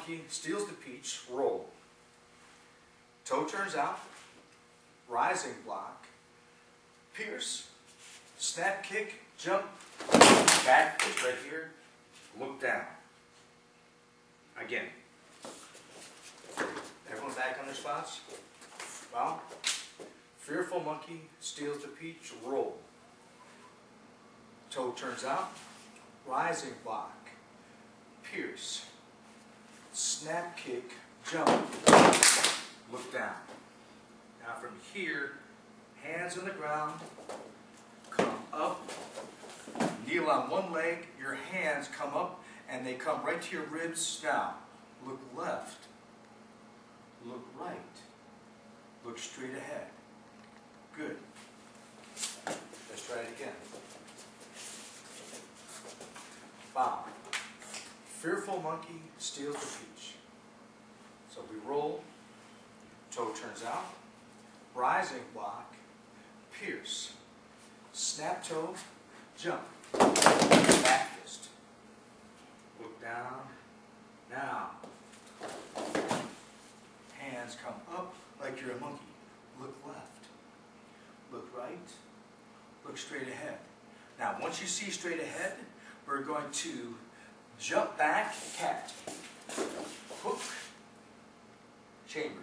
monkey steals the peach, roll. Toe turns out, rising block, pierce, snap kick, jump, back fist right here, look down. Again. Everyone back on their spots? Well, fearful monkey steals the peach, roll. Toe turns out, rising block, pierce, snap kick, jump, look down. Now from here, hands on the ground, come up, kneel on one leg, your hands come up and they come right to your ribs. Now, look left, look right, look straight ahead. Good. Let's try it again. Bow. Fearful monkey steals the peach. So we roll, toe turns out, rising block, pierce, snap toe, jump, back fist. Look down. Now, hands come up like you're a monkey. Look left, look right, look straight ahead. Now, once you see straight ahead, we're going to jump back, cat, hook, chamber.